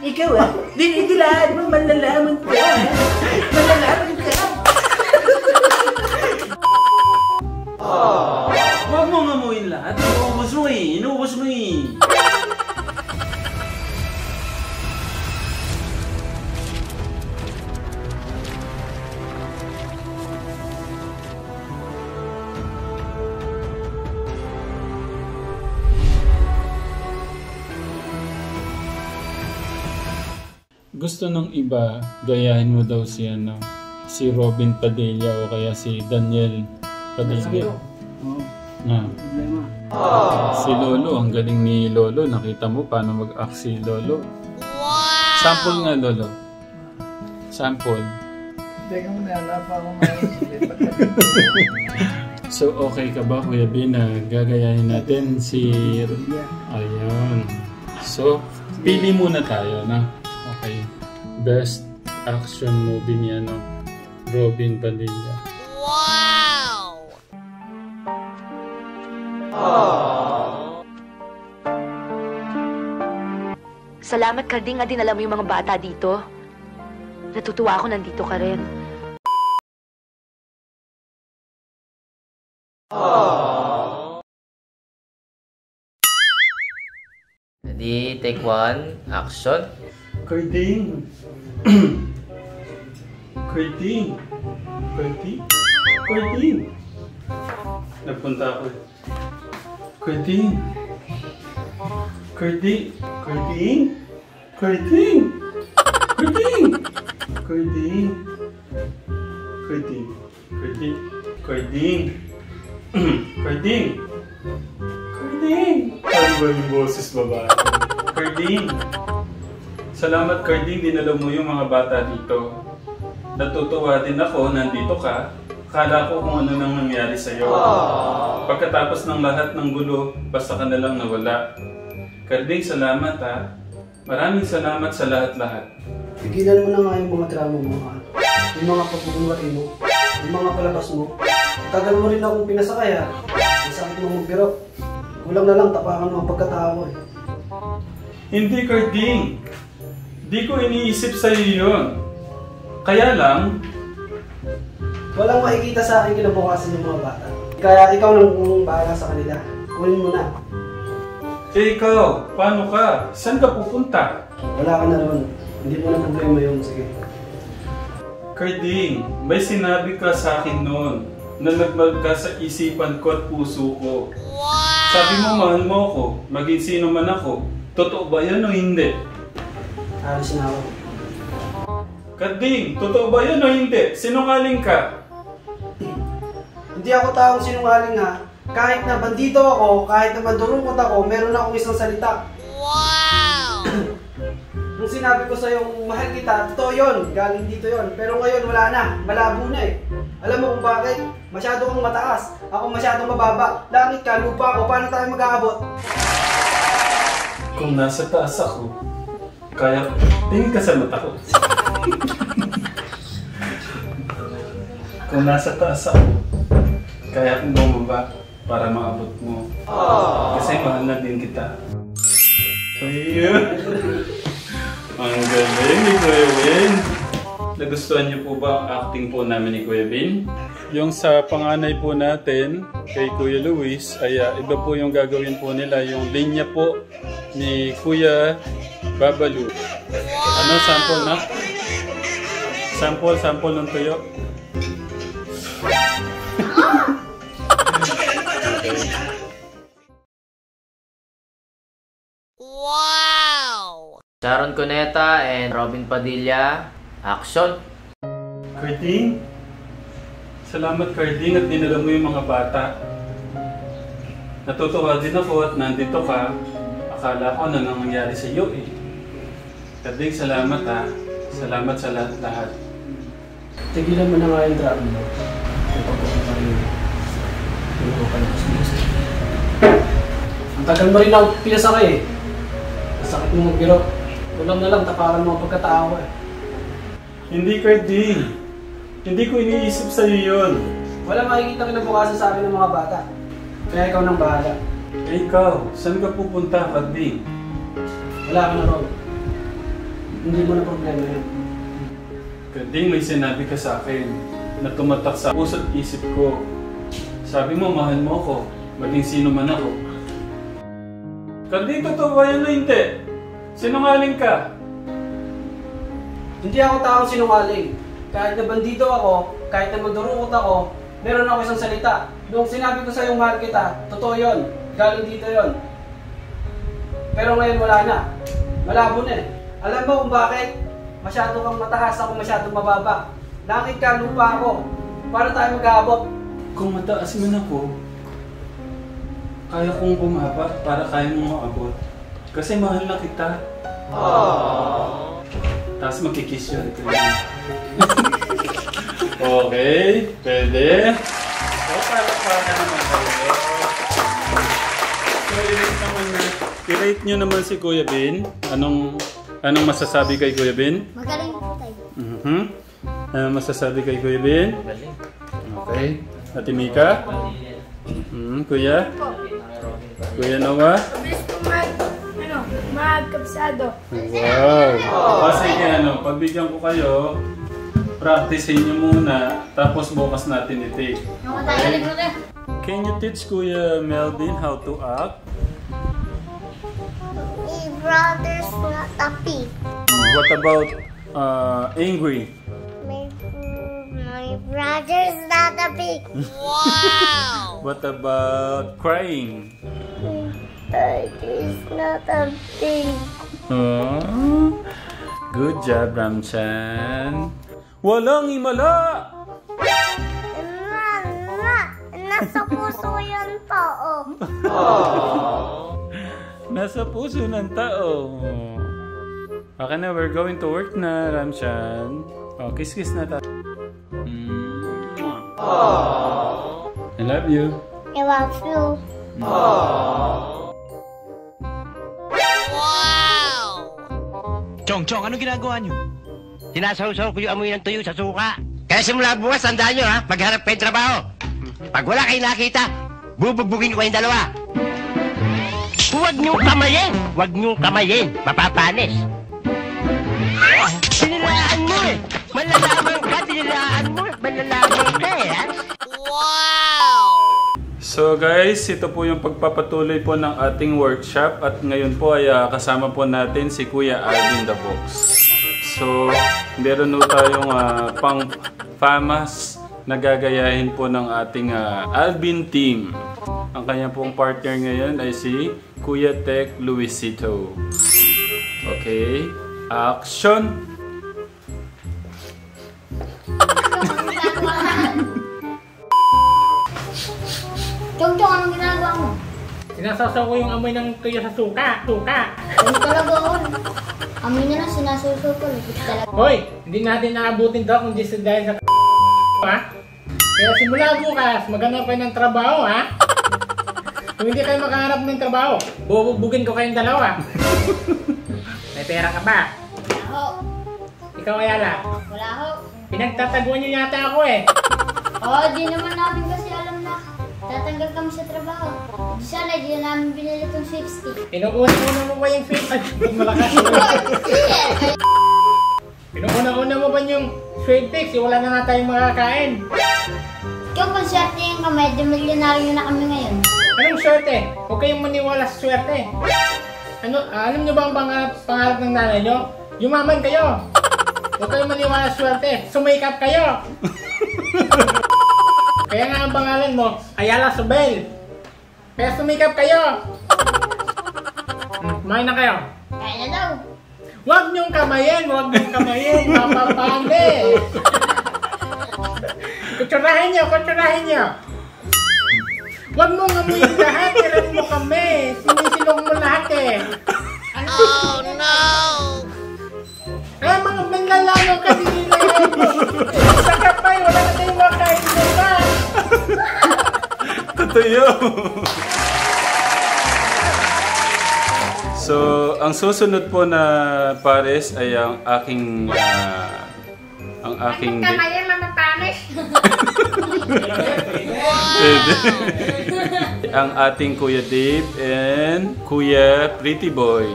Ikaw di lahat mo malalaman ka. Malalaman ka. Huwag mo ngamuin lahat. Inuubos mo eh. Gusto ng iba, gayahin mo daw si Robin Padilla o kaya si Daniel Padilla. Si Lolo, ang galing ni Lolo. Nakita mo paano mag-act si Lolo. Wow! Sample nga, Lolo. Sample. Teka mo na, wala pa akong maisip. So, okay ka ba, Kuya Bin, na gagayahin natin si... Ayan. So, pili muna tayo na. Okay. Best action movie ni Robin Padilla. Wow! Salamat Carding nga dinala mo yung mga bata dito. Natutuwa ako nandito ka rin. Ready, take one, action. Carding! Carding! Nagpunta ako eh. Carding! Ano ba yung boses babae? Carding! Salamat Carding, dinala mo yung mga bata dito. Natutuwa din ako, nandito ka. Akala ko kung ano nang nangyari sa'yo. Pagkatapos ng lahat ng gulo, basta ka na lang nawala. Carding, salamat ha. Maraming salamat sa lahat-lahat. Tigilan mo na nga yung mga drama mo, yung mga pagbubuhay mo, yung mga palabas mo. Tagal mo rin akong pinasakay ha. Masakit mo magbiro. Kulang na lang tapakan mo ang pagkatao eh. Hindi Carding. Di ko iniisip sa'yo yun. Kaya lang, walang makikita sa akin kinabukasan ng mga bata. Kaya ikaw nang bahala sa kanila. Kunin mo na. eh ikaw, paano ka? Saan ka pupunta? Wala ka na ron. Hindi mo na problema yun. Sige. Carding, may sinabi ka sa akin noon na nagmahal ka sa isipan ko at puso ko. Wow! Sabi mo mahal mo ako, maging sino man ako. Totoo ba yan o hindi? Alis na ako. Carding, totoo ba yan o hindi? Sinungaling ka? Hindi ako taong sinungaling ha. Kahit na bandito ako, kahit na madurungkot ako, meron akong isang salita. Wow! Nung sinabi ko sa'yo, mahal kita, totoo yun, galing dito yun. Pero ngayon wala na, malabo na eh. Alam mo kung bakit? Masyado kang mataas, ako masyadong mababa. Langit ka, lupa ako, paano tayo mag-aabot? Kung nasa taas ako, kaya tingin ka sa mata ko. Kung nasa taas ako, kaya kong bumaba para maabot mo. Kasi mahal na din kita. Ayun! Ang galing ni Kuya Bin! Nagustuhan niyo po ba ang acting po namin ni Kuya Bin? Yung sa panganay po natin, kay Kuya Luis, ay iba po yung gagawin po nila. Yung linya po ni Kuya Babalu. Ano, sample na? Sample ng tuyo. Wow! Sharon Cuneta and Robin Padilla, action. Carding, salamat Carding at dinala mo yung mga bata. Natutuwa din ako at nandito ka. Akala ko na nangyari sa iyo eh. Carding, salamat ha. Salamat sa lahat-lahat. Tigilan mo na nga yung drama mo. Ang tagal mo rin ako pinasakay eh. Masakit mo magbiro. Kulang na lang, tapakan mo ang pagkatao eh. Hindi Carding. Hindi ko iniisip sa'yo yun. Wala makikita kinabukasan sa akin ng mga bata. Kaya ikaw nang bahala. Eh ikaw, saan ka pupunta Carding? Wala ka na ron. Hindi mo na problema yun. Kading may sinabi ka sa akin na tumatak sa puso't isip ko. Sabi mo, mahal mo ako, maging sino man ako. Kading, totoo ba yan na hindi? Sinungaling ka? Hindi ako taong sinungaling. Kahit na bandido ako, kahit na madurukot ako, meron ako isang salita. Nung sinabi ko sa'yo mahal kita, totoo yun. Galing dito yun. Pero ngayon wala na. Malabo na eh. Alam mo kung bakit? Masyado kang mataas, ako masyadong mababa. Langit ka, lupa ako. Para tayo mag-aabot. Kung mataas man ako, kaya kong bumaba para kaya mong maabot. Kasi mahal na kita. Tapos magkikiss yun. Okay, pwede. So, para naman kayo. So, i-rate nyo naman si Kuya Ben. Anong masasabi kay Kuya Ben? Magaling tayo. Anong masasabi kay Kuya Ben? Galing. Okay. Ate Mika? Kuya? Kuya Noah? Mabilis ko magkapsado. Wow! Sige, pagbigyan ko kayo, practicein nyo muna, tapos bukas natin i-take. Okay? Can you teach Kuya Melvin how to act? My brother's not a pig. What about angry? My brother's not a pig. What about crying? Brother's not a pig. Good job, Ramchan. Walang himala! Nasa puso yung tao. Nasa puso ng tao. Okay na, we're going to work na, Ramchan. Oh, kiss-kiss na tayo. I love you. I love you. Chong, ano ginagawa nyo? Sinasaw-saw ko yung amoy ng tuyo sa suka. Kaya simula bukas, tandaan nyo ha, maghanap kayo trabaho. Pag wala kayo nakita, bubugbugin ko kayong dalawa. Huwag niyong kamayin! Huwag niyong kamayin! Mapapanis! Sinilaan mo eh! Malalaman ka, sinilaan mo! Malalaman ka eh, ha? So guys, ito po yung pagpapatuloy po ng ating workshop at ngayon po ay kasama po natin si Kuya Alvin the Box. So, meron po tayong pang FAMAS na gagayahin po ng ating Alvin team. Ang kanyang pong partner ngayon ay si Kuya Tech Luisito. Okay, action! Chong, anong ginagawa mo? Sinasasaw ko yung amoy ng tuyo sa suka. Ano talaga on? Amoy na lang, sinasuso ko. Lipit talaga. Hoy, hindi natin naabutin to kung di dahil sa ha? Kaya simula bukas, maghanap kayo ng trabaho, ha? Kung hindi kayo makahanap ng trabaho, bubugbugin ko kayong dalawa. May pera ka ba? Wala ho. Ikaw, Ayala. Wala ho. Pinagtataguan niyo yata ako eh. Oo, di naman namin kasi alam na tatanggal kami sa trabaho. Di sana, di na namin binili itong sweepstick. Inuuna mo ba yung sweep? Ay, malakas. Inuuna mo ba yung sweepsticks? Wala na nga tayong makakain. Ikaw kung swerte yung kamay, di milyonaryo na kami ngayon. Anong swerte? Huwag kayong maniwala sa swerte. Alam niyo ba ang pangarap ng nanay niyo? Yumaman kayo. Huwag kayong maniwala sa swerte. Sumikap kayo. Kaya nga ang pangalan mo, Ayala Sobel. Kaya sumikap kayo. Kumain na kayo. Kaya na daw. Huwag niyong kamayin. Mapapangge. Kutsurahin niyo. Huwag mong amuyin lahat. Ilan mo kami. Sinisilong mo lahat eh. Oh no! Mga manlalaro kasi nila. Sa kapay, wala na tayong makain nila. Totoo. So, ang susunod po na pares ay ang aking Kamayan mamapanis. ang ating Kuya Dave and Kuya Pretty Boy.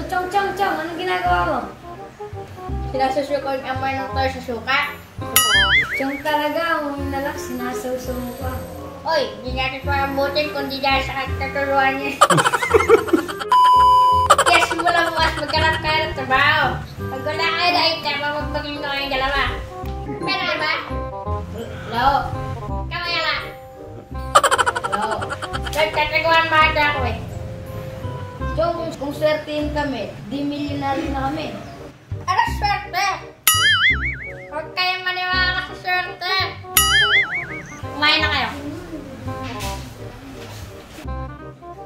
Chong, Chong, anong ginagawa mo? Sinasusuko yung amoy ng toy sa suka. Chong talaga, ang nalak, sinasawsaw mo pa. Oy, di natin pamabutin kundi dahil sa katuruan niya. Kaya simula bukas magkalap kayo ng trabaho. Pag wala kayo dahil magbagin na kayong dalawa. Pera na ba? Lao. Kamaya na. Lao. Nagtatagawan ba ako eh? Chong, kung swertein kami, di milyonaryo na kami. Ano swerte? Huwag kayong maniwala sa swerte. Kumain na kayo.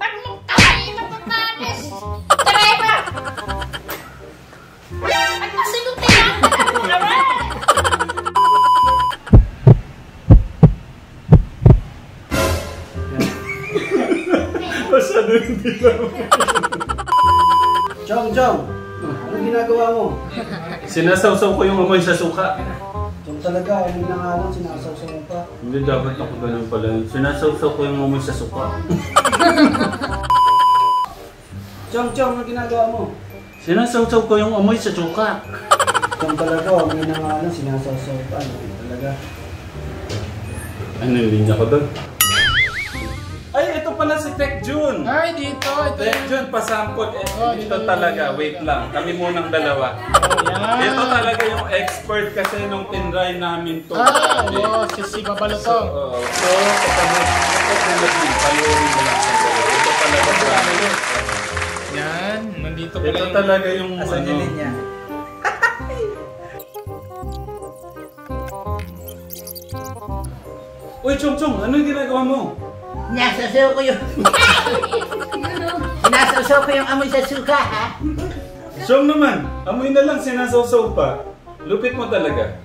Pag mong kamay na pagkanis, taray ba? At masinutin lang ka na muna ba? Masyado hindi lang. Chong, anong ginagawa mo? Sinasawsaw ko yung amoy sa suka. Chong talaga, hindi na nga lang, sinasawsaw mo pa. Hindi dapat ako ganun pala. Sinasawsaw ko yung amoy sa suka. Chong, anong ginagawa mo? Sinasawsaw ko yung amoy sa suka. Chong talaga, hindi na nga lang, sinasawsaw pa. Talaga. Ano yung linya ko doon? Ay, ito pala si Tech Jun! Ay, dito. Ito Tech Jun, pasampot. Dito talaga, wait lang. Kami munang dalawa. yan. Ito talaga yung expert kasi nung tinry namin to. Si Babalutong. So, ito din. Palurin mo lang sa dalawa. Ito talaga talaga. Yan, nandito pala Ito yung... talaga yung Asan yung linya? Uy, Chong, ano yung ginagawa mo? Sinasasaw ko yung amoy sa suka, ha? Chong naman, amoy na lang, sinasawsaw pa. Lupit mo talaga.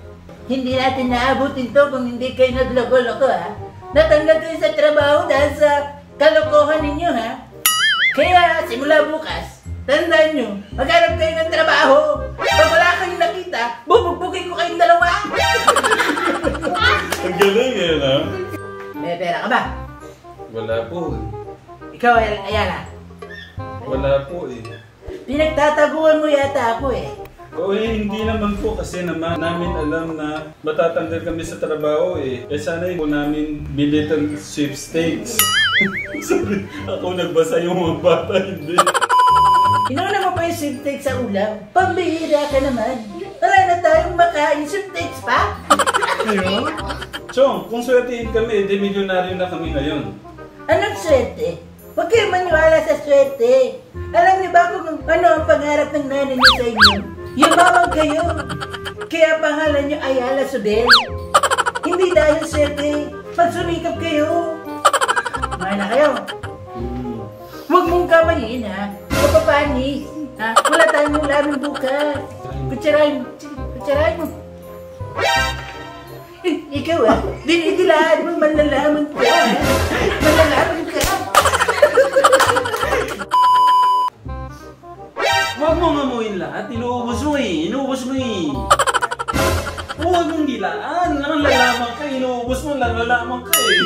Hindi natin naabutin to kung hindi kayo nagloko-loko, ha? Natanggal kayo sa trabaho dahil sa kalokohan ninyo, ha? Kaya simula bukas, tandaan nyo, maghanap kayo ng trabaho. Pag wala kayong nakita, bubugbugin ko kayong dalawa. Ang galing eh, no? May pera ka ba? Wala po. Ikaw, Ayala. Wala po eh. Pinagtataguan mo yata ako, eh. Oo hindi naman po kasi naman namin alam na matatanggal kami sa trabaho eh. Sana po namin bili ng sweepstakes. Sorry, ako nagbasa yung mga bata, hindi. Inauna mo pa yung sweepstakes sa ulam? Pambihira ka naman. Wala na tayong makain sweepstakes pa. Chong, kung swertihin kami, di milyonaryo na kami ngayon. Anong swerte? Huwag kayo maniwala sa swerte. Alam niyo ba kung ano ang pangarap ng nanay niyo sa inyo? Yumaman kayo. Kaya pangalan niyo Ayala Sudel. Hindi dahil swerte. Pagsumikap kayo. Mahal na kayo. Huwag mong kamayin, ha? Kapapanis. Ha? Wala tayong ulamin bukas. Kutsarahin mo. Ikaw, ha? Dinidilaan mo, manlalaman ka. Manlalaman ka. Huwag mong amuin lahat. Inuubos mo eh. Huwag mong dilaan. Nalalaman ka. Inuubos mo, nalalaman ka eh.